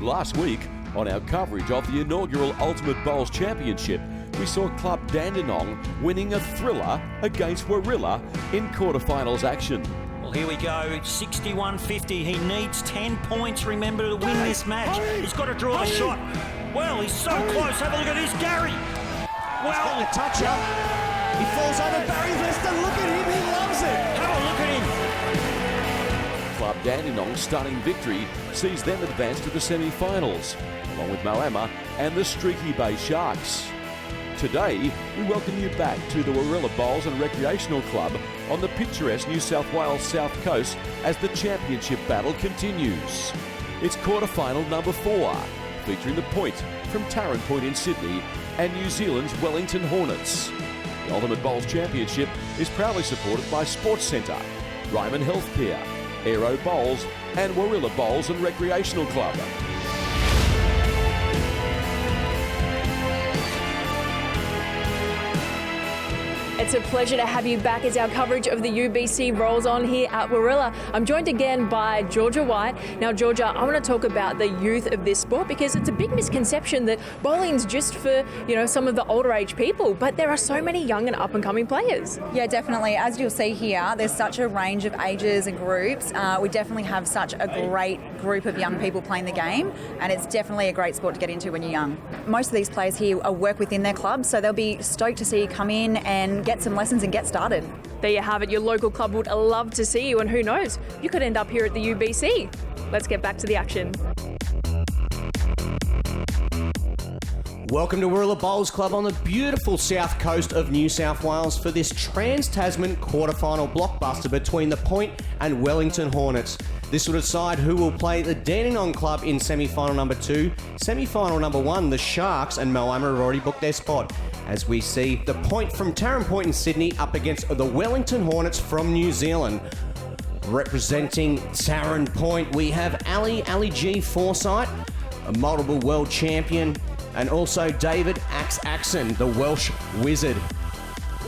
Last week, on our coverage of the inaugural Ultimate Bowls Championship, we saw Club Dandenong winning a thriller against Warilla in quarterfinals action. Well, here we go, 61-50. He needs 10 points, remember, to win this match. He's got to draw the shot. Well, he's so close. Have a look at this, Gary. Well, a toucher. He falls over Barry's list, and look at him, he loves it. Have a look at him. Club Dandenong's stunning victory sees them advance to the semi-finals, along with Moama and the Streaky Bay Sharks. Today, we welcome you back to the Warilla Bowls and Recreational Club on the picturesque New South Wales South Coast as the championship battle continues. It's quarterfinal number 4, featuring the Point from Tarrant Point in Sydney and New Zealand's Wellington Hornets. The Ultimate Bowls Championship is proudly supported by Sports Centre, Ryman Healthcare, Aero Bowls and Warilla Bowls and Recreational Club. It's a pleasure to have you back as our coverage of the UBC rolls on here at Warilla. I'm joined again by Georgia White. Now, Georgia, I want to talk about the youth of this sport because it's a big misconception that bowling's just for, some of the older age people, but there are so many young and up-and-coming players. Yeah, definitely. As you'll see here, there's such a range of ages and groups. We definitely have such a great group of young people playing the game, and it's definitely a great sport to get into when you're young. Most of these players here work within their clubs, so they'll be stoked to see you come in and get some lessons and get started. There you have it. Your local club would love to see you, and who knows, you could end up here at the UBC. Let's get back to the action. Welcome to Warilla Bowls Club on the beautiful south coast of New South Wales for this Trans-Tasman quarterfinal blockbuster between the Point and Wellington Hornets. This will decide who will play the Dandenong Club in semi-final number 2. Semi-final number 1, the Sharks and Moama have already booked their spot, as we see the Point from Tarrant Point in Sydney up against the Wellington Hornets from New Zealand. Representing Tarrant Point, we have Ali G. Forsyth, a multiple world champion, and also David Axon, the Welsh Wizard.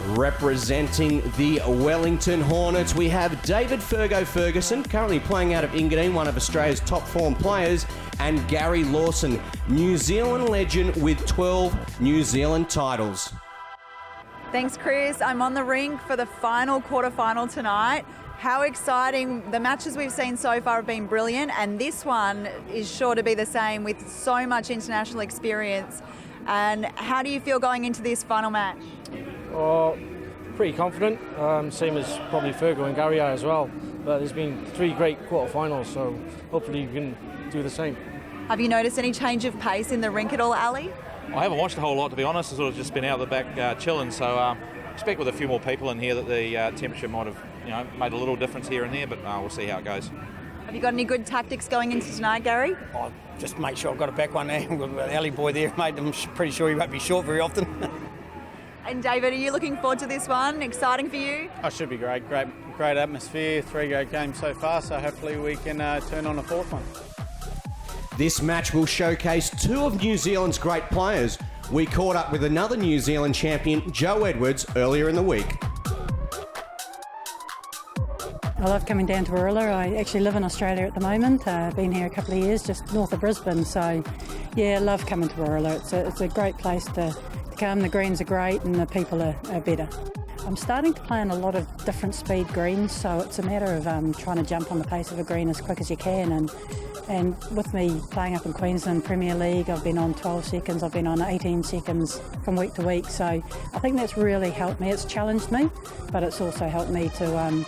Representing the Wellington Hornets, we have David Ferguson, currently playing out of Engadine, one of Australia's top form players, and Gary Lawson, New Zealand legend with 12 New Zealand titles. Thanks, Chris. I'm on the rink for the final quarterfinal tonight. How exciting. The matches we've seen so far have been brilliant, and this one is sure to be the same with so much international experience. And how do you feel going into this final match? Oh, pretty confident, same as probably Fergo and Gary are as well. But there's been 3 great quarterfinals, so hopefully you can do the same. Have you noticed any change of pace in the rink at all, Ali? I haven't watched a whole lot, to be honest. I've sort of just been out the back chilling, so expect with a few more people in here that the temperature might have made a little difference here and there, but we'll see how it goes. Have you got any good tactics going into tonight, Gary? Oh, just make sure I've got a back one there. We've got the alley boy there, mate. I'm pretty sure he won't be short very often. And David, are you looking forward to this one? Exciting for you? Oh, should be great. Great atmosphere, 3 great games so far, so hopefully we can turn on a 4th one. This match will showcase 2 of New Zealand's great players. We caught up with another New Zealand champion, Joe Edwards, earlier in the week. I love coming down to Warilla. I actually live in Australia at the moment. I've been here a couple of years, just north of Brisbane. So, yeah, I love coming to Warilla. It's a great place to come. The greens are great and the people are better. I'm starting to play on a lot of different speed greens, so it's a matter of trying to jump on the pace of a green as quick as you can. And with me playing up in Queensland Premier League, I've been on 12 seconds, I've been on 18 seconds from week to week. So I think that's really helped me. It's challenged me, but it's also helped me to,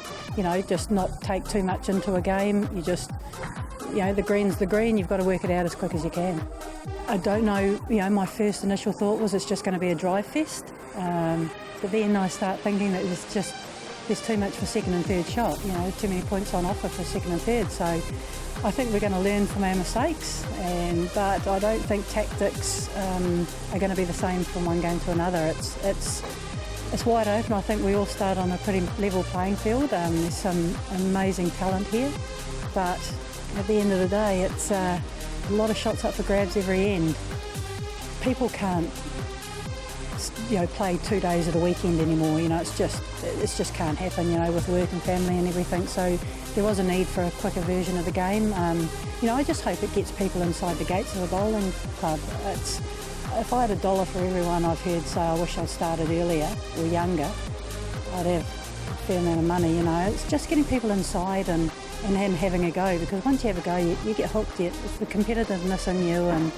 just not take too much into a game. You just, the green's the green, you've got to work it out as quick as you can. I don't know, my first initial thought was it's just going to be a drive fest. But then I start thinking that there's too much for second and third shot, too many points on offer for second and third. So I think we're going to learn from our mistakes, but I don't think tactics are going to be the same from one game to another. It's wide open. I think we all start on a pretty level playing field. There's some amazing talent here, but at the end of the day, it's a lot of shots up for grabs every end. People can't play 2 days of the weekend anymore. It just can't happen, with work and family and everything. So there was a need for a quicker version of the game. I just hope it gets people inside the gates of the bowling club. If I had $1 for everyone I've heard say I wish I'd started earlier or younger, I'd have a fair amount of money. It's just getting people inside and having a go, because once you have a go, you get hooked. It's the competitiveness in you, and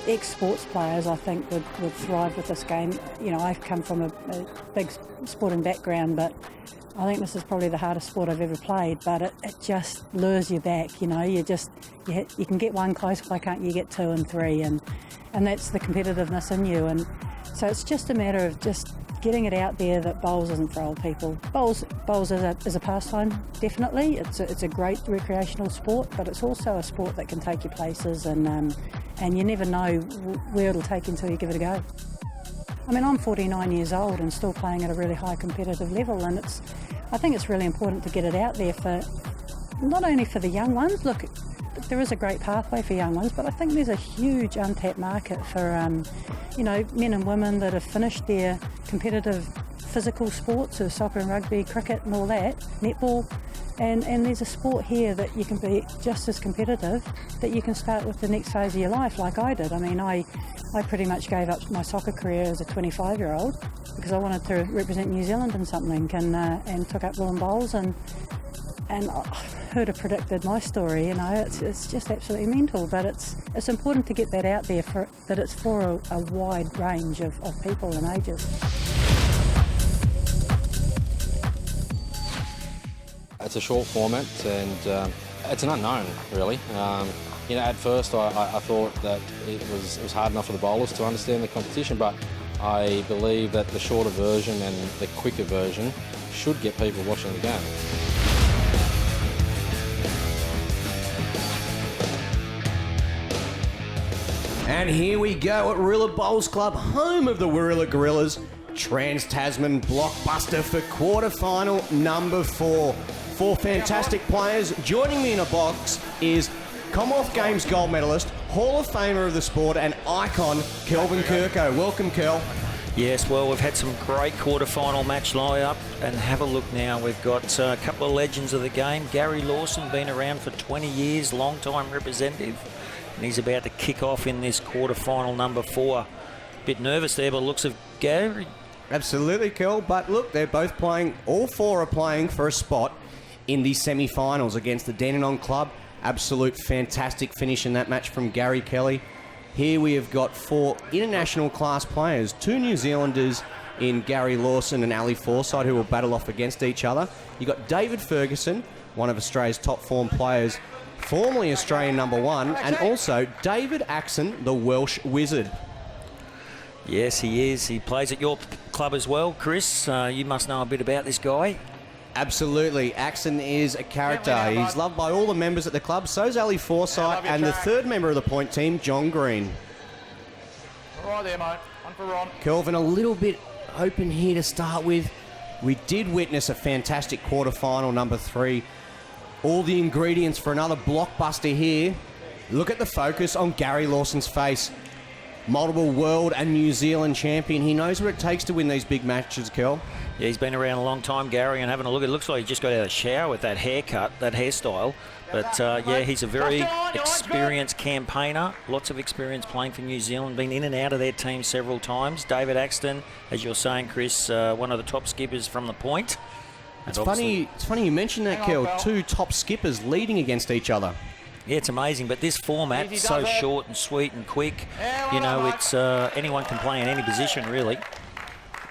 ex-sports players, I think, would thrive with this game. I've come from a big sporting background, but I think this is probably the hardest sport I've ever played, but it just lures you back. You can get one close, why can't you get 2 and 3? And that's the competitiveness in you. And so it's just a matter of just getting it out there that bowls isn't for old people. Bowls is a pastime, definitely. It's a great recreational sport, but it's also a sport that can take you places, and you never know where it'll take you until you give it a go. I mean, I'm 49 years old and still playing at a really high competitive level, and I think it's really important to get it out there for not only for the young ones. Look, there is a great pathway for young ones, but I think there's a huge untapped market for men and women that have finished their competitive physical sports, so soccer and rugby, cricket and all that, netball, and there's a sport here that you can be just as competitive, that you can start with the next phase of your life like I did. I mean, I pretty much gave up my soccer career as a 25-year-old because I wanted to represent New Zealand in something, and took up woolen bowls, and who'd have predicted my story? It's just absolutely mental, but it's important to get that out there that it's for a wide range of people and ages. It's a short format, and it's an unknown, really. At first I thought that it was hard enough for the bowlers to understand the competition, but I believe that the shorter version and the quicker version should get people watching the game. And here we go at Warilla Bowls Club, home of the Warilla Gorillas. Trans-Tasman blockbuster for quarterfinal number 4. 4 fantastic players. Joining me in a box is Commonwealth Games gold medalist, Hall of Famer of the sport, and icon Kelvin Kirko. Welcome, Kel. Yes, well, we've had some great quarter-final match line-up, and have a look now. We've got a couple of legends of the game. Gary Lawson, been around for 20 years, long-time representative, and he's about to kick off in this quarter-final number 4. Bit nervous there by the looks of Gary. Absolutely, Kel, but look, they're both playing, all 4 are playing for a spot in the semi-finals against the Dandenong Club. Absolute fantastic finish in that match from Gary Kelly. Here we have got 4 international class players, 2 New Zealanders in Gary Lawson and Ali Forsyth, who will battle off against each other. You've got David Ferguson, one of Australia's top form players, formerly Australian number 1, and also David Axon, the Welsh Wizard. Yes, he is. He plays at your club as well, Chris. You must know a bit about this guy. Absolutely. Axon is a character. He's loved by all the members at the club. So's Ali Forsyth and the 3rd member of the point team, John Green. All right there, mate. One for Ron. Kelvin, a little bit open here to start with. We did witness a fantastic quarter-final number 3. All the ingredients for another blockbuster here. Look at the focus on Gary Lawson's face. Multiple world and New Zealand champion. He knows what it takes to win these big matches, Kel. Yeah, he's been around a long time, Gary, and having a look, it looks like he just got out of the shower with that haircut, that hairstyle. But yeah, he's a very experienced campaigner, lots of experience playing for New Zealand, been in and out of their team several times. David Axton, as you're saying, Chris, one of the top skippers from the point. It's funny you mentioned that, Kel. 2 top skippers leading against each other. Yeah, it's amazing, but this format is so short and sweet and quick. It's anyone can play in any position, really.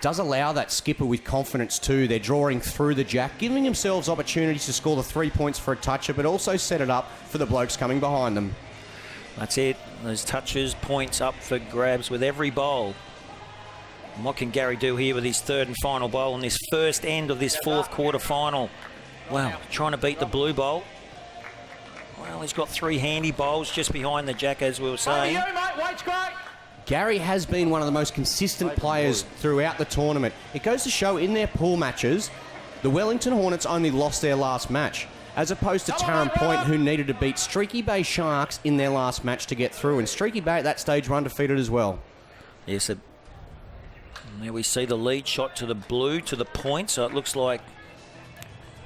Does allow that skipper with confidence too. They're drawing through the jack, giving themselves opportunities to score the 3 points for a toucher, but also set it up for the blokes coming behind them. That's it. Those touches, points up for grabs with every bowl. And what can Gary do here with his 3rd and final bowl in this first end of this 4th quarter final? Well, trying to beat the blue bowl. Well, he's got 3 handy bowls just behind the jack, as we were saying. Gary has been one of the most consistent players throughout the tournament. It goes to show in their pool matches, the Wellington Hornets only lost their last match, as opposed to Taron Point, who needed to beat Streaky Bay Sharks in their last match to get through. And Streaky Bay at that stage were undefeated as well. Yes, and there we see the lead shot to the blue, to the point, so it looks like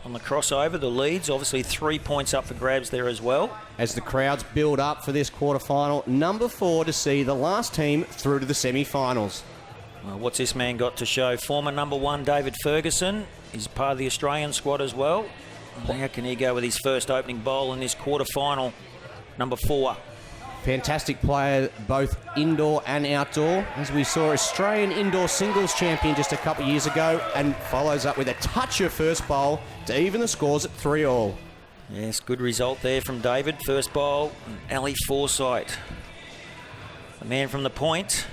on the crossover, the leads. Obviously 3 points up for grabs there as well. As the crowds build up for this quarterfinal, number 4 to see the last team through to the semi-finals. Well, what's this man got to show? Former number 1 David Ferguson. He's part of the Australian squad as well. How can he go with his first opening bowl in this quarterfinal? Number 4. Fantastic player, both indoor and outdoor. As we saw, Australian indoor singles champion just a couple of years ago, and follows up with a toucher first bowl to even the scores at 3-all. Yes, good result there from David. First bowl, Ali Forsyth. The man from the point.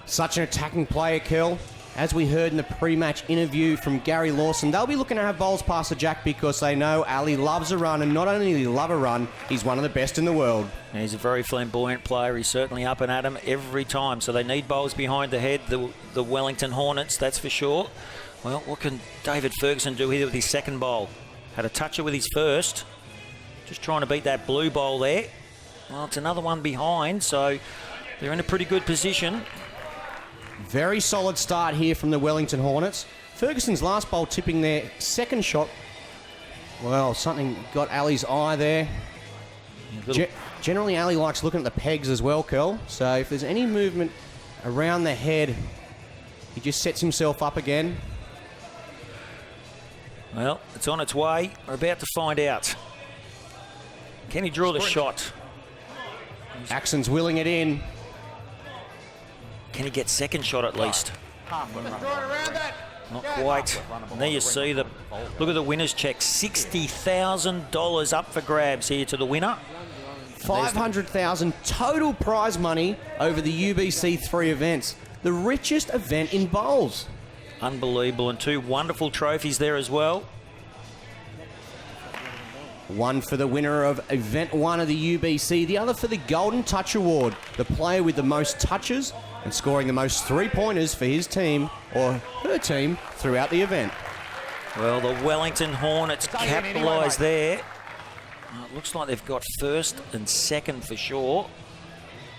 Such an attacking player, Kel. As we heard in the pre-match interview from Gary Lawson, they'll be looking to have bowls past the jack because they know Ali loves a run, and not only does he love a run, he's one of the best in the world. And he's a very flamboyant player. He's certainly up and at him every time. So they need bowls behind the head, the Wellington Hornets, that's for sure. Well, what can David Ferguson do here with his second bowl? Had a toucher with his first. Just trying to beat that blue bowl there. Well, it's another one behind, so they're in a pretty good position. Very solid start here from the Wellington Hornets. Ferguson's last bowl tipping their second shot. Well, something got Ali's eye there. Generally, Ali likes looking at the pegs as well, Kel. So if there's any movement around the head, he just sets himself up again. Well, it's on its way. We're about to find out. Can he draw the shot? Axon's willing it in. Can he get second shot at least? Not quite. And there you see look at the winner's check. $60,000 up for grabs here to the winner. $500,000 total prize money over the UBC 3 events. The richest event in bowls. Unbelievable, and 2 wonderful trophies there as well. One for the winner of Event 1 of the UBC, the other for the Golden Touch Award, the player with the most touches and scoring the most 3-pointers for his team or her team throughout the event. Well, the Wellington Hornets capitalise there. It looks like they've got first and second for sure.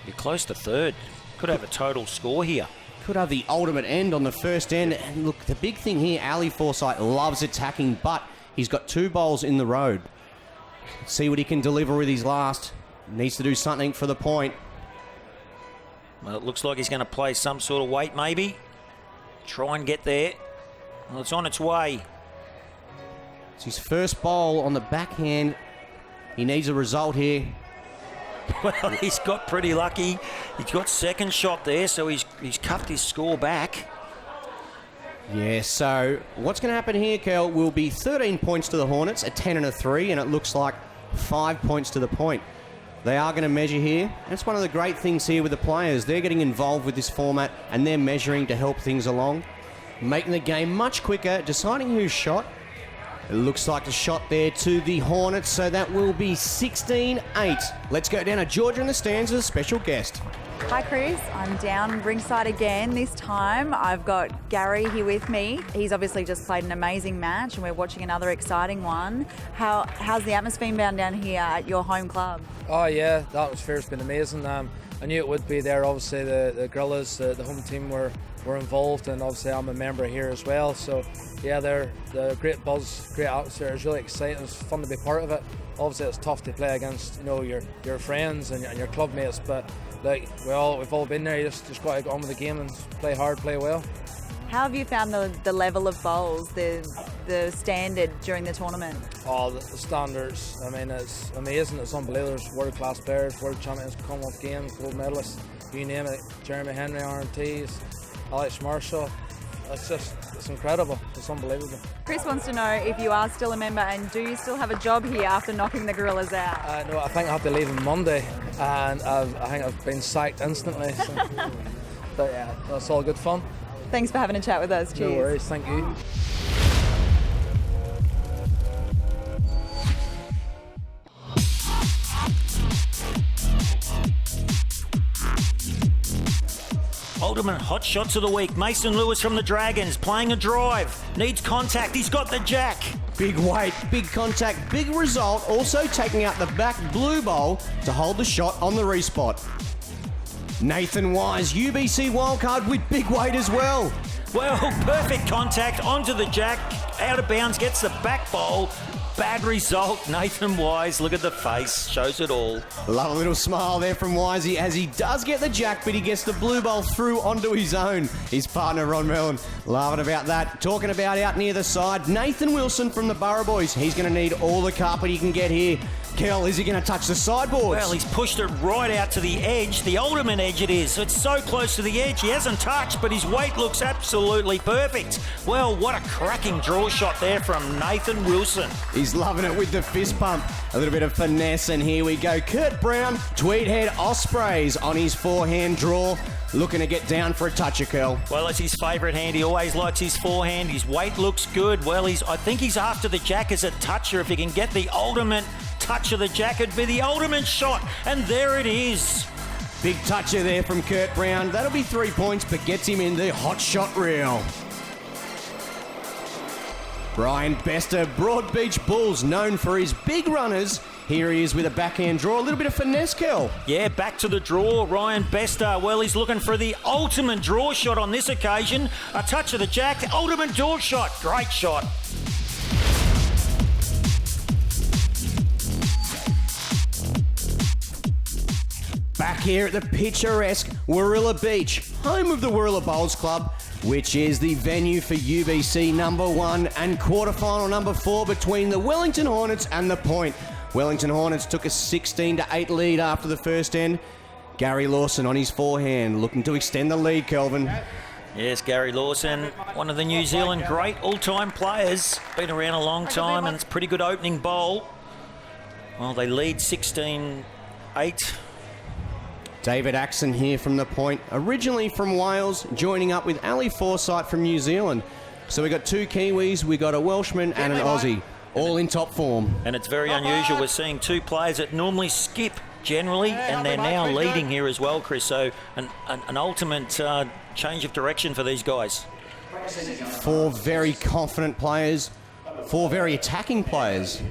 You're close to third. Could have a total score here. Could have the ultimate end on the first end. And look, the big thing here, Ali Forsyth loves attacking, but he's got 2 bowls in the road. See what he can deliver with his last. Needs to do something for the point. Well, it looks like he's going to play some sort of weight, maybe. Try and get there. Well, it's on its way. It's his first bowl on the backhand. He needs a result here. Well, he's got pretty lucky. He's got second shot there, so he's cuffed his score back. Yeah, so what's going to happen here, Kel, will be 13 points to the Hornets, a 10 and a 3, and it looks like 5 points to the point. They are going to measure here. That's one of the great things here with the players. They're getting involved with this format, and they're measuring to help things along, making the game much quicker, deciding who's shot. It looks like a shot there to the Hornets, so that will be 16-8. Let's go down to Georgia in the stands with a special guest. Hi Chris, I'm down ringside again. This time I've got Gary here with me. He's obviously just played an amazing match and we're watching another exciting one. How's the atmosphere been down here at your home club? Oh yeah, the atmosphere's been amazing. I knew it would be there. Obviously the Gorillas, the home team were involved, and obviously I'm a member here as well. So yeah, they're great buzz, great atmosphere. It's really exciting. It's fun to be part of it. Obviously it's tough to play against your friends and your club mates, but like we've all been there. You just got to get on with the game and play hard, play well. How have you found the level of bowls, the standard during the tournament? Oh, the standards. I mean, it's amazing. It's unbelievable. There's world-class players, world champions, Commonwealth Games, gold medalists, you name it. Jeremy Henry, RMTs, Alex Marshall. It's incredible. It's unbelievable. Chris wants to know if you are still a member and do you still have a job here after knocking the Gorillas out? No, I think I have to leave on Monday, and I think I've been sacked instantly. So. But yeah, that's all good fun. Thanks for having a chat with us. Cheers. No worries, thank you. Ultimate hot shots of the week. Mason Lewis from the Dragons playing a drive. Needs contact. He's got the jack. Big weight, big contact, big result. Also taking out the back blue bowl to hold the shot on the respot. Nathan Wise, UBC wildcard with big weight as well. Well, perfect contact onto the jack. Out of bounds, gets the back bowl. Bad result. Nathan Wise, look at the face, shows it all. Love a little smile there from Wisey as he does get the jack, but he gets the blue bowl through onto his own. His partner, Ron Mellon, laughing about that. Talking about out near the side, Nathan Wilson from the Borough Boys. He's going to need all the carpet he can get here. Kel, is he going to touch the sideboards? Well, he's pushed it right out to the edge, the ultimate edge it is. It's so close to the edge. He hasn't touched, but his weight looks absolutely perfect. Well, what a cracking draw shot there from Nathan Wilson. He's loving it with the fist pump. A little bit of finesse, and here we go. Kurt Brown, Tweedhead Ospreys on his forehand draw. Looking to get down for a toucher, Kel. Well, it's his favourite hand. He always likes his forehand. His weight looks good. Well, I think he's after the jack as a toucher. If he can get the ultimate touch of the jack, it'd be the ultimate shot. And there it is. Big toucher there from Kurt Brown. That'll be 3 points, but gets him in the hot shot reel. Brian Bester, Broadbeach Bulls, known for his big runners. Here he is with a backhand draw. A little bit of finesse, Kel. Yeah, back to the draw. Ryan Bester, well, he's looking for the ultimate draw shot on this occasion. A touch of the jack, the ultimate draw shot. Great shot. Back here at the picturesque Warilla Beach, home of the Warilla Bowls Club, which is the venue for UBC number 1 and quarterfinal number 4 between the Wellington Hornets and the Point. Wellington Hornets took a 16-8 lead after the first end. Gary Lawson on his forehand, looking to extend the lead, Kelvin. Yes, Gary Lawson, one of the New Zealand great all-time players. Been around a long time, and it's a pretty good opening bowl. Well, they lead 16-8. David Axon here from the Point, originally from Wales, joining up with Ali Forsyth from New Zealand. So we got 2 Kiwis, we got a Welshman and an Aussie, all in top form. And it's very unusual. We're seeing 2 players that normally skip generally, and they're now leading here as well, Chris. So an ultimate change of direction for these guys. 4 very confident players, 4 very attacking players.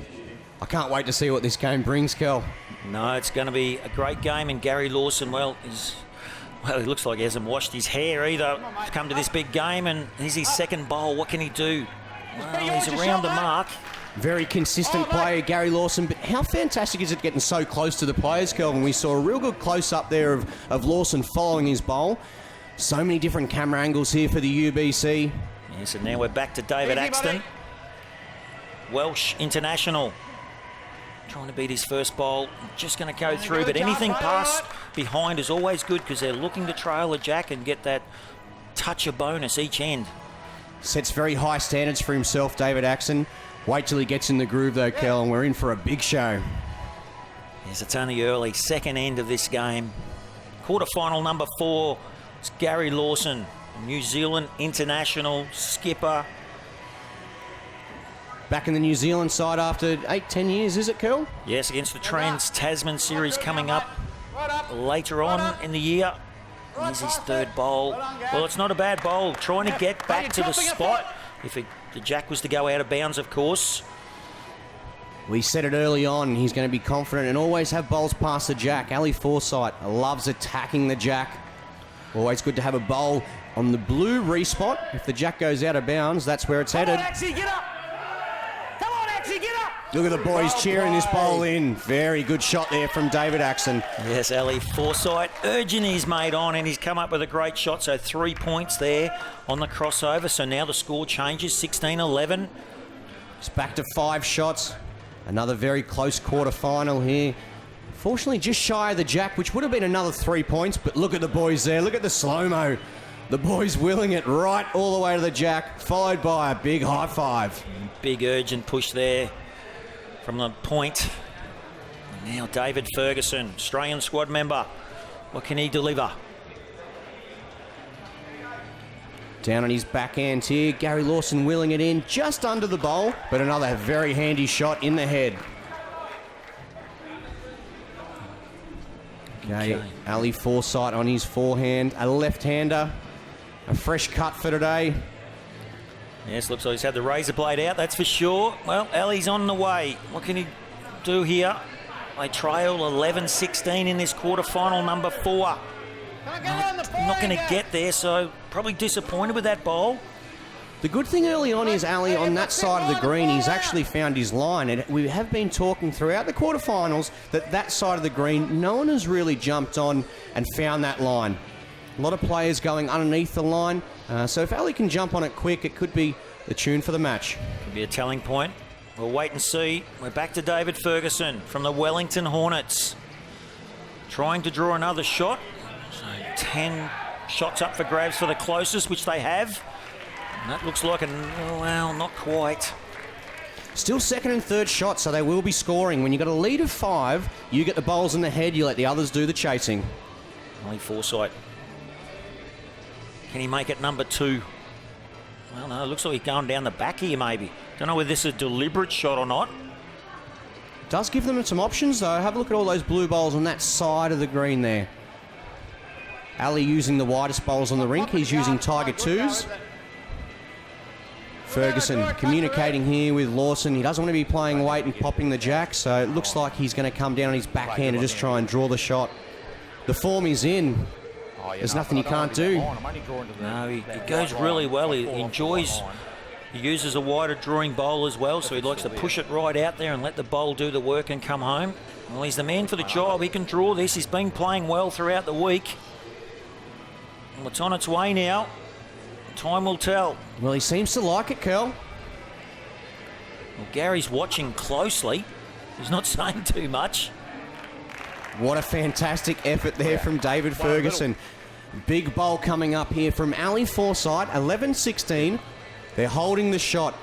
I can't wait to see what this game brings, Kel. No, it's going to be a great game, and Gary Lawson, well, he looks like he hasn't washed his hair either. He's come to this big game, and here's his second bowl. What can he do? Well, he's around the mark. Very consistent player, Gary Lawson, but how fantastic is it getting so close to the players, Kelvin? We saw a real good close-up there of Lawson following his bowl. So many different camera angles here for the UBC. Yes, and now we're back to David Axton. Welsh international. Trying to beat his first bowl, just going to go through, but anything past behind is always good because they're looking to trail a jack and get that touch of bonus each end. Sets very high standards for himself, David Axon. Wait till he gets in the groove though, Kel, and we're in for a big show. Yes, it's only early, second end of this game. Quarterfinal number 4, it's Gary Lawson, New Zealand international skipper. Back in the New Zealand side after 8-10 years, is it, Kel? Yes, against the Trans-Tasman series coming up later on in the year. Here's his third bowl. Well, it's not a bad bowl. Trying to get back to the spot. If the jack was to go out of bounds, of course. We said it early on, he's going to be confident and always have bowls past the jack. Ali Forsyth loves attacking the jack. Always good to have a bowl on the blue respot. If the jack goes out of bounds, that's where it's headed. Look at the boys cheering this bowl in. Very good shot there from David Axon. Yes, Ali Forsyth urging his mate on, and he's come up with a great shot. So 3 points there on the crossover. So now the score changes, 16-11. It's back to 5 shots. Another very close quarter-final here. Fortunately, just shy of the jack, which would have been another 3 points. But look at the boys there. Look at the slow-mo. The boys willing it right all the way to the jack, followed by a big high five. Big urgent push there from the Point. And now David Ferguson, Australian squad member. What can he deliver? Down on his backhand here, Gary Lawson willing it in just under the bowl, but another very handy shot in the head. Okay, Ali Forsyth on his forehand, a left-hander, a fresh cut for today. Yes, looks like he's had the razor blade out, that's for sure. Well, Ali's on the way. What can he do here? They trail 11-16 in this quarterfinal number 4. Not going to get there, so probably disappointed with that bowl. The good thing early on is, Ali, on that side of the green, he's actually found his line. And we have been talking throughout the quarterfinals that side of the green, no one has really jumped on and found that line. A lot of players going underneath the line. So if Ali can jump on it quick, it could be the tune for the match. Could be a telling point. We'll wait and see. We're back to David Ferguson from the Wellington Hornets. Trying to draw another shot. So 10 shots up for grabs for the closest, which they have. And that looks like well, not quite. Still second and third shots, so they will be scoring. When you've got a lead of 5, you get the bowls in the head, you let the others do the chasing. Only Forsyth. Can he make it number 2? Well, no, it looks like he's going down the back here, maybe. Don't know whether this is a deliberate shot or not. Does give them some options, though. Have a look at all those blue bowls on that side of the green there. Ali using the widest bowls on the rink. He's using Tiger 2s. Ferguson communicating here with Lawson. He doesn't want to be playing weight and popping the jack, so it looks like he's going to come down on his backhand and just try and draw the shot. The form is in. There's nothing he can't do. No, he goes really well. He enjoys... He uses a wider drawing bowl as well, so he likes to push it right out there and let the bowl do the work and come home. Well, he's the man for the job. He can draw this. He's been playing well throughout the week. Well, it's on its way now. Time will tell. Well, he seems to like it, Curl. Well, Gary's watching closely. He's not saying too much. What a fantastic effort there from David Ferguson. Big bowl coming up here from Ali Forsyth, 11-16. They're holding the shot.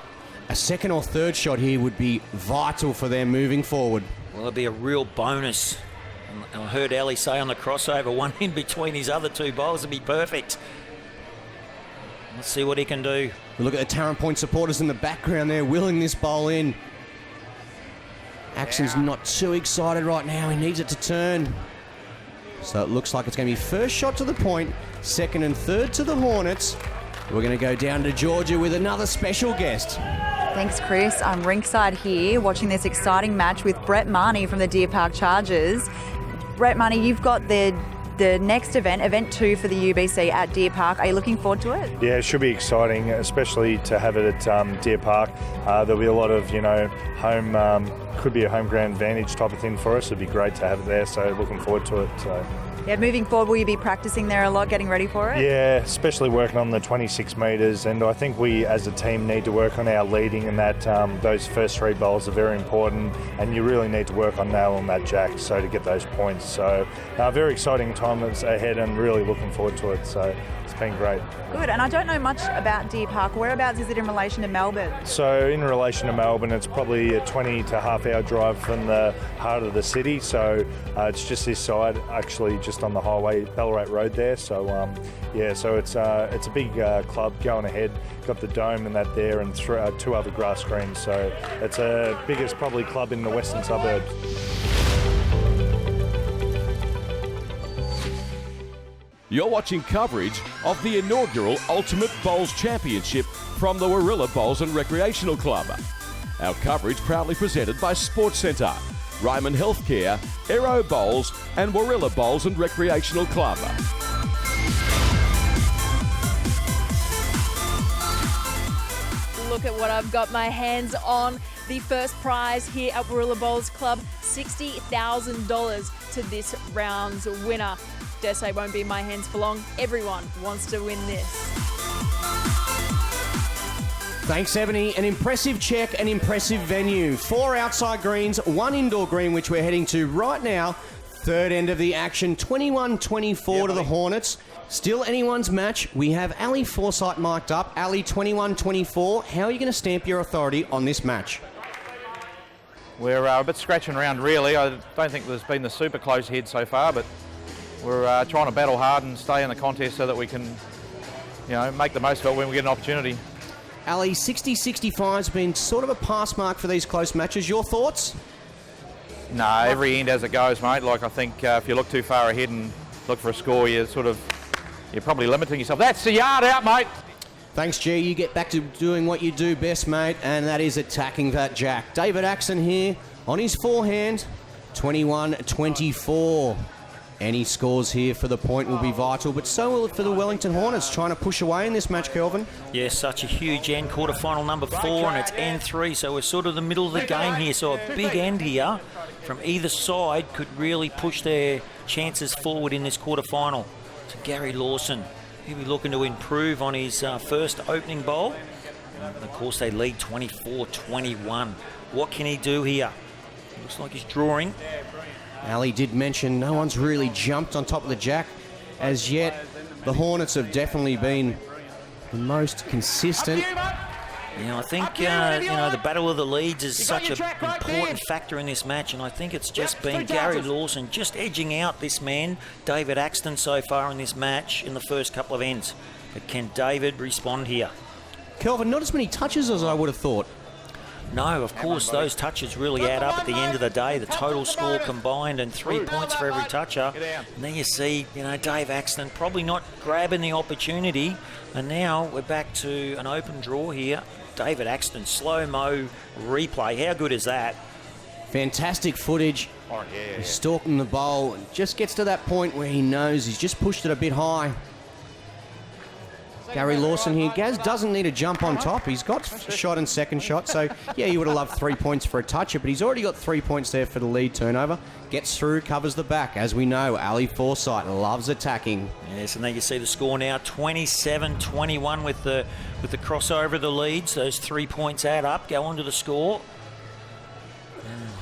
A second or third shot here would be vital for them moving forward. Well, it'd be a real bonus. And I heard Ali say on the crossover, one in between his other 2 bowls would be perfect. Let's see what he can do. We look at the Tarrant Point supporters in the background there, willing this bowl in. Axon's not too excited right now. He needs it to turn. So it looks like it's going to be first shot to the point, second and third to the Hornets. We're going to go down to Georgia with another special guest. Thanks, Chris. I'm ringside here watching this exciting match with Brett Marnie from the Deer Park Chargers. Brett Marnie, you've got the next event 2 for the UBC at Deer Park. Are you looking forward to it? Yeah, it should be exciting, especially to have it at Deer Park. There'll be a lot of, home, could be a home ground advantage type of thing for us. It'd be great to have it there, so looking forward to it. So. Yeah, moving forward, will you be practicing there a lot, getting ready for it? Yeah, especially working on the 26 metres, and I think we as a team need to work on our leading, and that those first 3 bowls are very important, and you really need to work on nailing that jack so to get those points. So very exciting time that's ahead and really looking forward to it. So it's been great. Good, and I don't know much about Deer Park. Whereabouts is it in relation to Melbourne? So in relation to Melbourne, it's probably a 20 to half-hour drive from the heart of the city. So it's just this side, actually, just on the highway, Ballarat Road there. So so it's a big club going ahead. Got the dome and that there, and 2 other grass greens. So it's the biggest probably club in the western suburbs. You're watching coverage of the inaugural Ultimate Bowls Championship from the Warilla Bowls and Recreational Club. Our coverage proudly presented by Sports Centre, Ryman Healthcare, Aero Bowls and Warilla Bowls and Recreational Club. Look at what I've got my hands on. The first prize here at Warilla Bowls Club, $60,000 to this round's winner. Dare say won't be in my hands for long. Everyone wants to win this. Thanks, Ebony. An impressive check, an impressive venue. 4 outside greens, 1 indoor green, which we're heading to right now. Third end of the action, 21-24 to the Hornets. Still anyone's match. We have Ali Forsyth marked up. Ali, 21-24. How are you going to stamp your authority on this match? We're a bit scratching around, really. I don't think there's been the super close head so far, but we're trying to battle hard and stay in the contest so that we can, make the most of it when we get an opportunity. Ali, 60-65 has been sort of a pass mark for these close matches. Your thoughts? No, every end as it goes, mate. Like, I think if you look too far ahead and look for a score, you're probably limiting yourself. That's the yard out, mate. Thanks, G. You get back to doing what you do best, mate, and that is attacking that jack. David Axon here on his forehand, 21-24. Any scores here for the Point will be vital, but so will it for the Wellington Hornets, trying to push away in this match, Kelvin. Yeah, such a huge end, quarter-final number 4, and it's end 3, so we're sort of the middle of the game here, so a big end here from either side could really push their chances forward in this quarter-final. To Gary Lawson, he'll be looking to improve on his first opening bowl. And of course, they lead 24-21. What can he do here? Looks like he's drawing. Ali did mention no one's really jumped on top of the jack as yet. The Hornets have definitely been the most consistent. Yeah, I think the battle of the leads is such an important factor in this match, and I think it's just been Gary Lawson just edging out this man, David Axon, so far in this match in the first couple of ends. But can David respond here? Kelvin, not as many touches as I would have thought. No, of course, those touches really add up at the end of the day. The total score combined and 3 points for every toucher. And then you see, Dave Axton probably not grabbing the opportunity. And now we're back to an open draw here. David Axton, slow-mo replay. How good is that? Fantastic footage. He's stalking the bowl and just gets to that point where he knows he's just pushed it a bit high. Gary Lawson here. Gaz doesn't need to jump on top. He's got a shot and second shot. So, yeah, you would have loved 3 points for a toucher, but he's already got 3 points there for the lead turnover. Gets through, covers the back. As we know, Ali Forsyth loves attacking. Yes, and there you see the score now, 27-21 with the crossover of the leads. Those 3 points add up, go on to the score.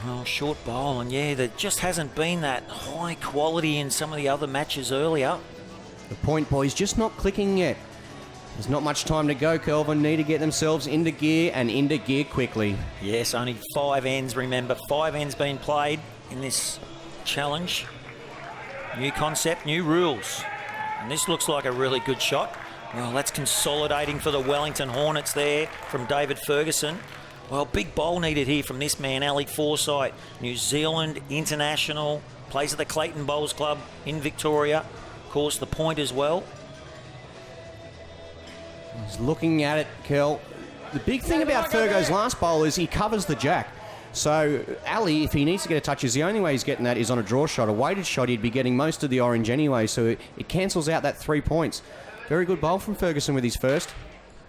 Well, short bowl, and yeah, there just hasn't been that high quality in some of the other matches earlier. The Point boys just not clicking yet. There's not much time to go, Kelvin. Need to get themselves into gear and into gear quickly. Yes, only 5 ends, remember. 5 ends being played in this challenge. New concept, new rules. And this looks like a really good shot. Well, that's consolidating for the Wellington Hornets there from David Ferguson. Well, big bowl needed here from this man, Ali Forsyth. New Zealand international, plays at the Clayton Bowls Club in Victoria. Of course, the Point as well. He's looking at it, Kel. The big thing about Fergo's last bowl is he covers the jack. So Ali, if he needs to get a touch, the only way he's getting that is on a draw shot. A weighted shot, he'd be getting most of the orange anyway, so it cancels out that 3 points. Very good bowl from Ferguson with his first.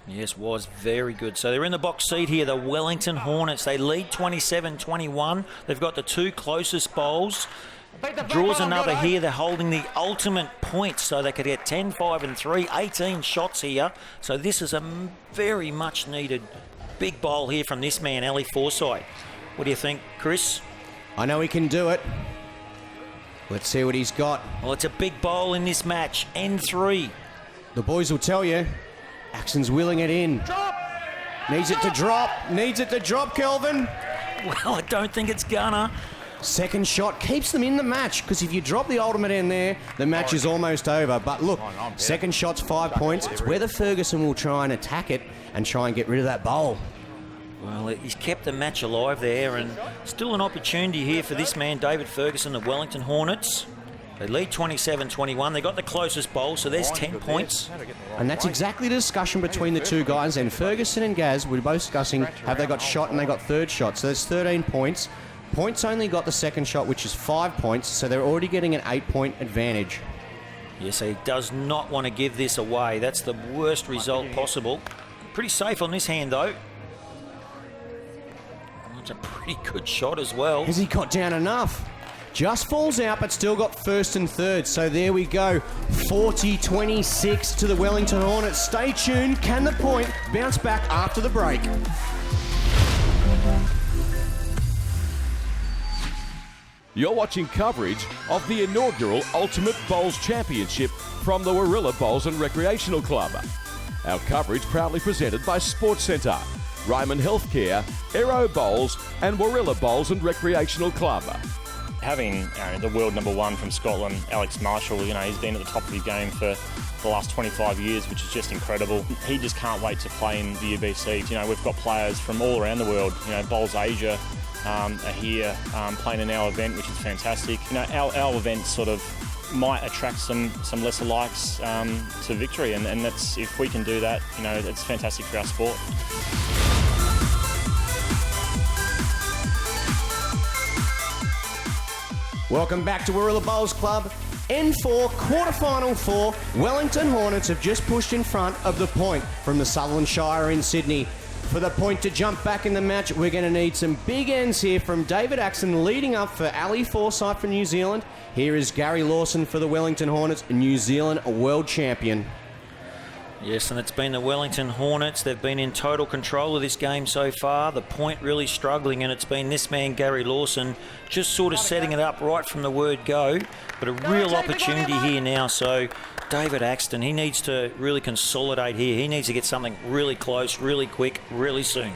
Yes, was very good. So they're in the box seat here, the Wellington Hornets. They lead 27-21. They've got the 2 closest bowls. Draws another here. They're holding the ultimate points, so they could get 10, 5 and 3, 18 shots here. So this is a very much needed big bowl here from this man, Ali Forsyth. What do you think, Chris? I know he can do it. Let's see what he's got. Well, it's a big bowl in this match, N3. The boys will tell you. Axon's wheeling it in. Needs it to drop. Needs it to drop, Kelvin. Well, I don't think it's gonna. Second shot keeps them in the match, because if you drop the ultimate end there, the match is almost over. But look, second shot's 5 points. It's whether Ferguson will try and attack it and try and get rid of that bowl. Well, he's kept the match alive there, and still an opportunity here for this man, David Ferguson, the Wellington Hornets. They lead 27-21. They got the closest bowl, so there's 10 points. And that's exactly the discussion between the two guys. And Ferguson and Gaz were both discussing, have they got shot and they got third shot. So there's 13 points. Points only got the second shot, which is 5 points, so they're already getting an 8-point advantage. Yes, he does not want to give this away. That's the worst result possible. Pretty safe on this hand, though. It's a pretty good shot as well. Has he got down enough? Just falls out, but still got first and third. So there we go. 40-26 to the Wellington Hornets. Stay tuned. Can the Point bounce back after the break? You're watching coverage of the inaugural Ultimate Bowls Championship from the Warilla Bowls and Recreational Club. Our coverage proudly presented by Sports Centre, Ryman Healthcare, Aero Bowls and Warilla Bowls and Recreational Club. Having the world #1 from Scotland, Alex Marshall, he's been at the top of his game for the last 25 years, which is just incredible. He just can't wait to play in the UBC. We've got players from all around the world. Bowls Asia are here playing in our event, which is fantastic. Our event sort of might attract some lesser likes to victory, and that's, if we can do that, it's fantastic for our sport. Welcome back to Warilla Bowls Club. N4 quarterfinal 4, Wellington Hornets have just pushed in front of the Point from the Sutherland Shire in Sydney. For the Point to jump back in the match, we're going to need some big ends here from David Axon leading up for Ali Forsyth from New Zealand. Here is Gary Lawson for the Wellington Hornets, New Zealand world champion. Yes, and it's been the Wellington Hornets. They've been in total control of this game so far. The Point really struggling, and it's been this man, Gary Lawson, just sort of setting it up right from the word go. But a real opportunity here now. So David Axton, he needs to really consolidate here. He needs to get something really close, really quick, really soon.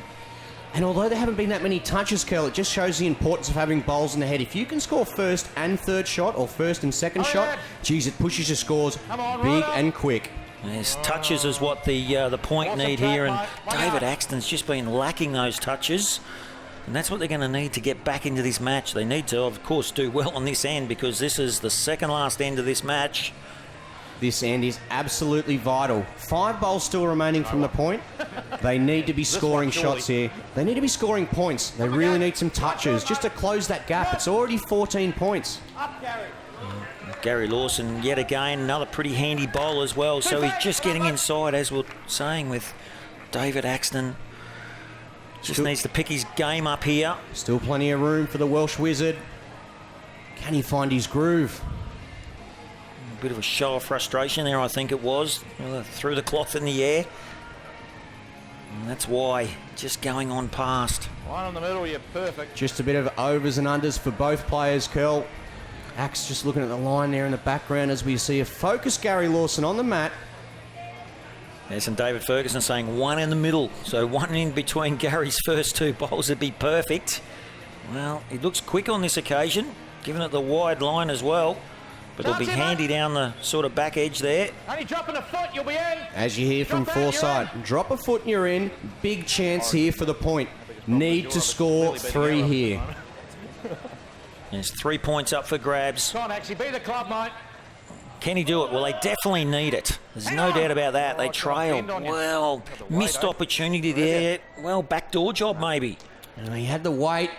And although there haven't been that many touches, Curl, it just shows the importance of having bowls in the head. If you can score first and third shot, or first and second shot, geez, it pushes your scores big and quick. Yes, touches is what the Point need here, and David Axton's just been lacking those touches, and that's what they're going to need to get back into this match. They need to, of course, do well on this end, because this is the second last end of this match. This end is absolutely vital. 5 bowls still remaining from the Point. They need to be scoring shots here. They need to be scoring points. They really need some touches just to close that gap. It's already 14 points. Gary Lawson, yet again, another pretty handy bowl as well. So he's just getting inside, as we're saying with David Axton. Just needs to pick his game up here. Still plenty of room for the Welsh Wizard. Can he find his groove? A bit of a show of frustration there, I think it was. Threw the cloth in the air. And that's why, just going on past. One in the middle, you're perfect. Just a bit of overs and unders for both players, Curl. Axe just looking at the line there in the background as we see a focused Gary Lawson on the mat. Yes, and David Ferguson saying one in the middle. So one in between Gary's first 2 bowls would be perfect. Well, he looks quick on this occasion, giving it the wide line as well. But it'll be handy down the sort of back edge there. Only dropping a foot, you'll be in. As you hear from Forsyth, drop a foot and you're in. Big chance here for the Point. Need to score 3 here. There's 3 points up for grabs. Come on, actually, be the club, mate. Can he do it? Well, they definitely need it. There's no doubt about that. They trail. Well, missed opportunity there. Well, backdoor job maybe. And he had the weight.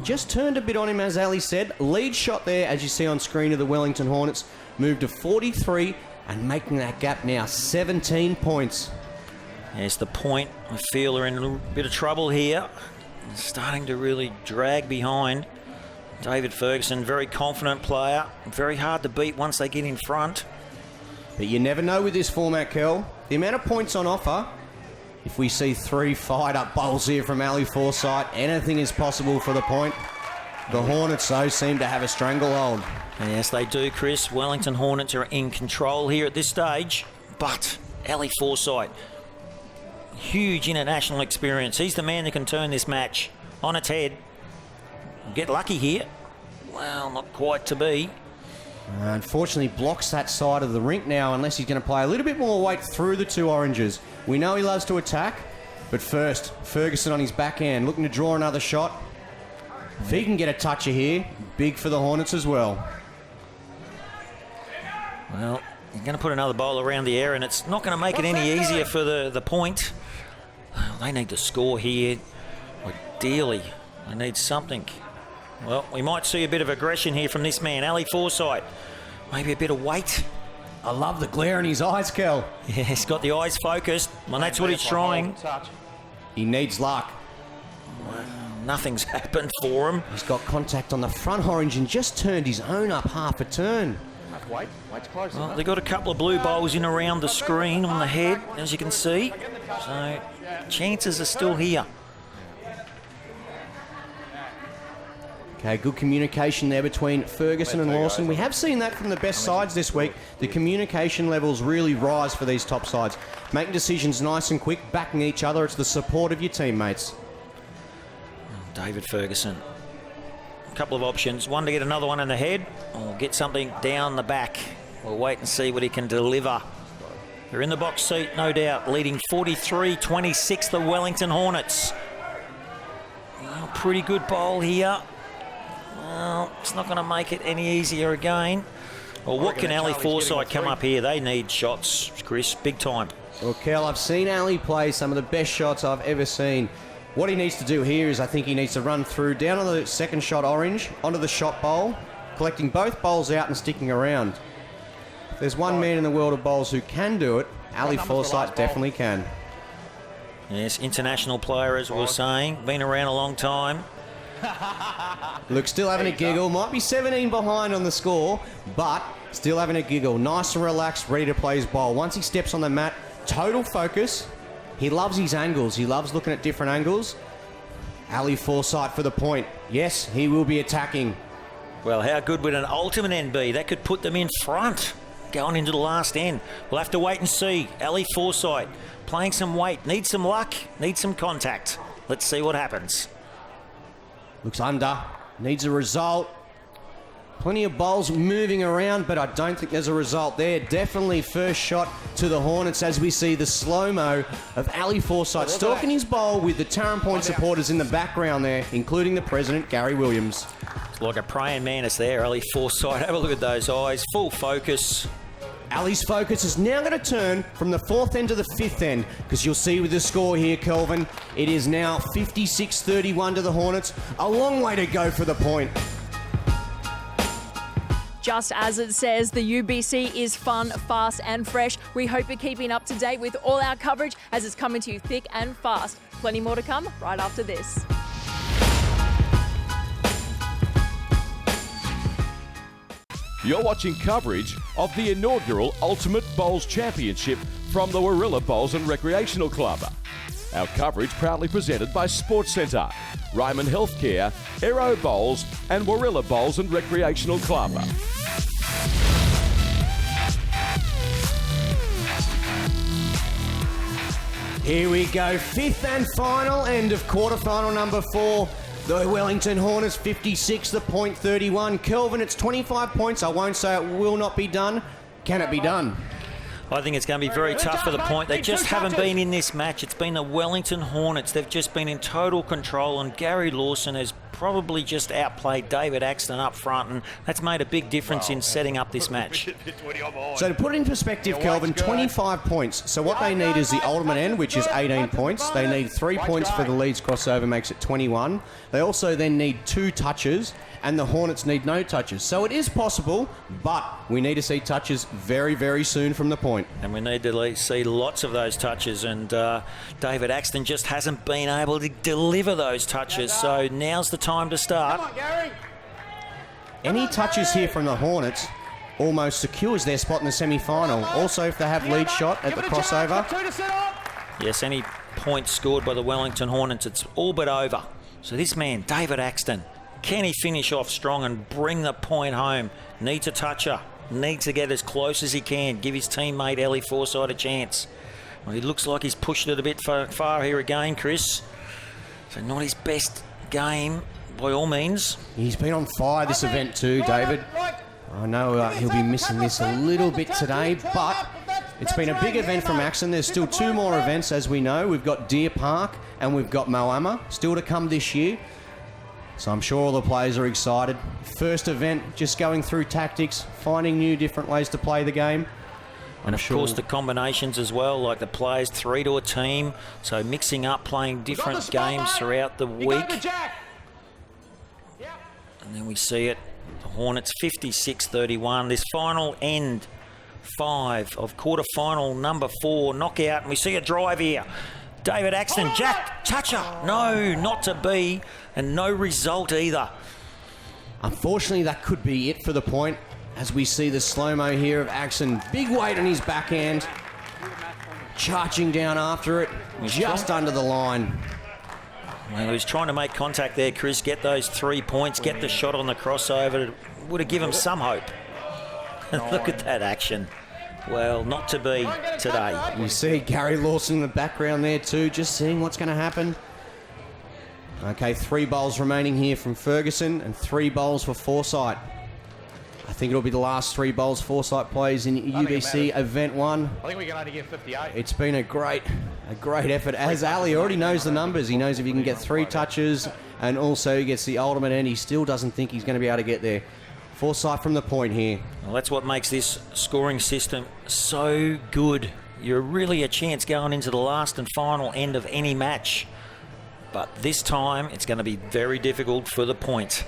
Just turned a bit on him, as Ali said. Lead shot there, as you see on screen, of the Wellington Hornets. Moved to 43 and making that gap now 17 points. Yes, the Point, I feel, are in a little bit of trouble here. Starting to really drag behind. David Ferguson, very confident player. Very hard to beat once they get in front. But you never know with this format, Kel. The amount of points on offer. If we see 3 fired-up bowls here from Ali Forsyth, anything is possible for the Point. The Hornets, though, seem to have a stranglehold. Yes, they do, Chris. Wellington Hornets are in control here at this stage. But Ali Forsyth, huge international experience. He's the man that can turn this match on its head. Get lucky here. Well, not quite to be. Unfortunately, blocks that side of the rink now, unless he's going to play a little bit more weight through the 2 oranges. We know he loves to attack, but first, Ferguson on his backhand, looking to draw another shot. If he can get a toucher here, big for the Hornets as well. Well, he's going to put another bowl around the air, and it's not going to make it any easier for the Point. They need to score here. Ideally, they need something. Well, we might see a bit of aggression here from this man, Ali Forsyth. Maybe a bit of weight. I love the glare in his eyes, Kel. Yeah, he's got the eyes focused. Well, that's what he's trying. He needs luck. Well, nothing's happened for him. He's got contact on the front orange and just turned his own up half a turn. Weight's close. Well, they've got a couple of blue bowls in around the screen on the head, as you can see. So, chances are still here. Okay, good communication there between Ferguson and Lawson. We have seen that from the best sides this week. The communication levels really rise for these top sides. Making decisions nice and quick, backing each other. It's the support of your teammates. David Ferguson. A couple of options. One to get another one in the head, or get something down the back. We'll wait and see what he can deliver. They're in the box seat, no doubt, leading 43-26, the Wellington Hornets. Well, pretty good bowl here. Well, it's not going to make it any easier again. Well, what can Ali Forsyth come up here? They need shots, Chris, big time. Well, Kel, I've seen Ali play some of the best shots I've ever seen. What he needs to do here is I think he needs to run through, down on the second shot orange, onto the shot bowl, collecting both bowls out and sticking around. If there's one man in the world of bowls who can do it, Ali Forsyth definitely can. Yes, international player, as we were saying. Been around a long time. Look, still having a giggle. Might be 17 behind on the score, but still having a giggle. Nice and relaxed, ready to play his bowl. Once he steps on the mat, total focus. He loves his angles. He loves looking at different angles. Ali Forsyth for the point. Yes, he will be attacking. Well, how good would an ultimate end be? That could put them in front going into the last end. We'll have to wait and see. Ali Forsyth playing some weight. Needs some luck. Needs some contact. Let's see what happens. Looks under. Needs a result. Plenty of bowls moving around, but I don't think there's a result there. Definitely first shot to the Hornets as we see the slow-mo of Ali Forsyth stalking his bowl with the Tarrant Point supporters in the background there, including the president, Gary Williams. It's like a praying mantis there, Ali Forsyth. Have a look at those eyes. Full focus. Ali's focus is now going to turn from the fourth end to the fifth end, because you'll see with the score here, Kelvin, it is now 56-31 to the Hornets. A long way to go for the point. Just as it says, the UBC is fun, fast and fresh. We hope you're keeping up to date with all our coverage as it's coming to you thick and fast. Plenty more to come right after this. You're watching coverage of the inaugural Ultimate Bowls Championship from the Warilla Bowls and Recreational Club. Our coverage proudly presented by Sports Centre, Ryman Healthcare, Aero Bowls and Warilla Bowls and Recreational Club. Here we go, fifth and final end of quarterfinal number 4. The Wellington Hornets 56, the point 31. Kelvin, it's 25 points. I won't say it will not be done. Can it be done? I think it's going to be very tough for the point. They just haven't been in this match. It's been the Wellington Hornets. They've just been in total control, and Gary Lawson has probably just outplayed David Axon up front, and that's made a big difference in setting up this match. So to put it in perspective, Kelvin, 25 points. So what they need is the ultimate end, which is 18 points. They need 3 points for the Leeds crossover, makes it 21. They also then need 2 touches, and the Hornets need no touches. So it is possible, but we need to see touches very, very soon from the point. And we need to see lots of those touches, and David Axton just hasn't been able to deliver those touches, so now's the time to start. Any touches here from the Hornets almost secures their spot in the semi-final. Also, if they have lead shot at the crossover. Yes, any points scored by the Wellington Hornets, it's all but over. So this man, David Axton, can he finish off strong and bring the point home? Needs a toucher. Needs to get as close as he can. Give his teammate Ali Forsyth a chance. Well, he looks like he's pushed it a bit far here again, Chris. So not his best game, by all means. He's been on fire this event too, David. I know he'll be missing this a little bit today, but it's been a big event from Axon. There's still 2 more events, as we know. We've got Deer Park and we've got Moama still to come this year. So I'm sure all the players are excited. First event, just going through tactics, finding new different ways to play the game. And of course the combinations as well, like the players 3 to a team, so mixing up, playing different games throughout the week. And then we see it, the Hornets 56-31. This final end 5 of quarter-final number 4 knockout, and we see a drive here. David Axton, Jack, toucher, no, not to be, and no result either. Unfortunately, that could be it for the point, as we see the slow-mo here of Axon. Big weight on his backhand, charging down after it, just under the line. Well, he was trying to make contact there, Chris, get those 3 points, get the shot on the crossover. It would have given him some hope. Look at that action. Well, not to be today. You see Gary Lawson in the background there too, just seeing what's going to happen. Okay, 3 bowls remaining here from Ferguson and 3 bowls for Forsyth. I think it'll be the last 3 bowls Forsyth plays in UBC Event 1. I think we can only get 58. It's been a great effort. As Ali already knows the numbers. He knows if he can get 3 touches and also he gets the ultimate end, he still doesn't think he's going to be able to get there. Forsyth from the point here. Well, that's what makes this scoring system so good. You're really a chance going into the last and final end of any match. But this time, it's going to be very difficult for the point.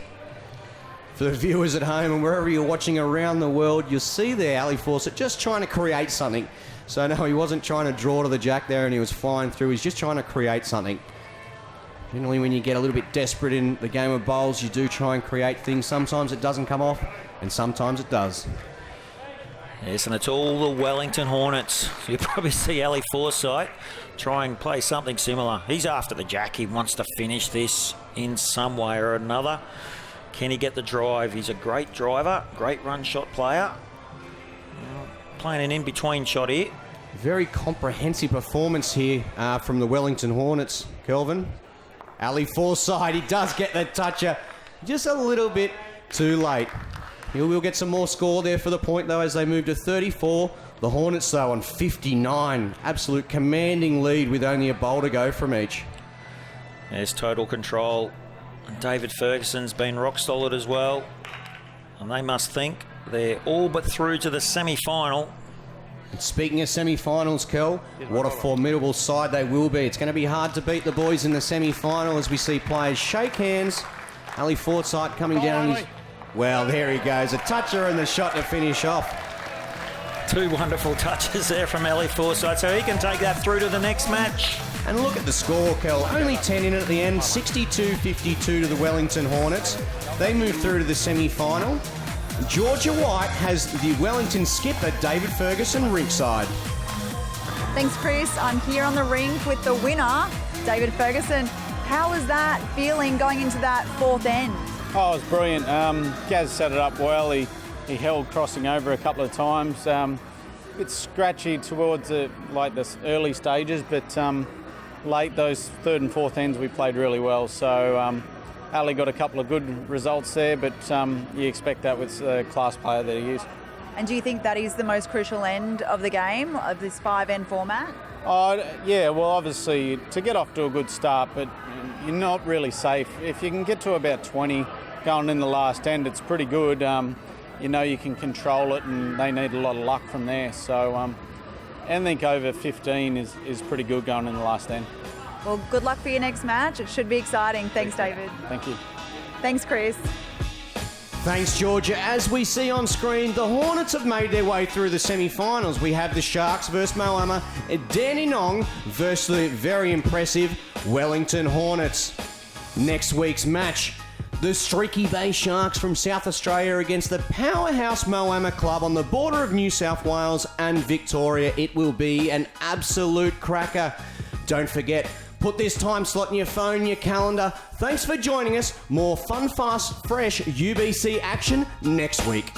For the viewers at home and wherever you're watching around the world, you'll see there Ali Forsyth just trying to create something. So no, he wasn't trying to draw to the jack there and he was flying through. He's just trying to create something. Generally, when you get a little bit desperate in the game of bowls, you do try and create things. Sometimes it doesn't come off, and sometimes it does. Yes, and it's all the Wellington Hornets. So you probably see Ali Forsyth try and play something similar. He's after the jack. He wants to finish this in some way or another. Can he get the drive? He's a great driver, great run shot player. Playing an in-between shot here. Very comprehensive performance here from the Wellington Hornets, Kelvin. Ali Forsyth, he does get the toucher just a little bit too late. He will get some more score there for the point, though, as they move to 34. The Hornets, though, on 59. Absolute commanding lead with only a bowl to go from each. There's total control. And David Ferguson's been rock solid as well. And they must think they're all but through to the semi-final. And speaking of semi-finals, Kel, what a formidable side they will be. It's going to be hard to beat the boys in the semi-final as we see players shake hands. Ali Forsyth coming down. Well, there he goes. A toucher and the shot to finish off. Two wonderful touches there from Ali Forsyth, so he can take that through to the next match. And look at the score, Kel. Only 10 in at the end. 62-52 to the Wellington Hornets. They move through to the semi-final. Georgia White has the Wellington skipper, David Ferguson, ringside. Thanks, Chris. I'm here on the rink with the winner, David Ferguson. How was that feeling going into that fourth end? Oh, it was brilliant. Gaz set it up well. He held crossing over a couple of times. Bit scratchy towards the early stages, but late, those third and fourth ends, we played really well. So Ali got a couple of good results there, but you expect that with the class player that he is. And do you think that is the most crucial end of the game, of this 5-end format? Oh, yeah, well, obviously, to get off to a good start, but you're not really safe. If you can get to about 20 going in the last end, it's pretty good. You know you can control it, and they need a lot of luck from there. So anything over 15 is pretty good going in the last end. Well, good luck for your next match. It should be exciting. Thanks, David. Thank you. Thanks, Chris. Thanks, Georgia. As we see on screen, the Hornets have made their way through the semi-finals. We have the Sharks versus Moama, Dandenong versus the very impressive Wellington Hornets. Next week's match, the Streaky Bay Sharks from South Australia against the powerhouse Moama club on the border of New South Wales and Victoria. It will be an absolute cracker. Don't forget, put this time slot in your phone, your calendar. Thanks for joining us. More fun, fast, fresh UBC action next week.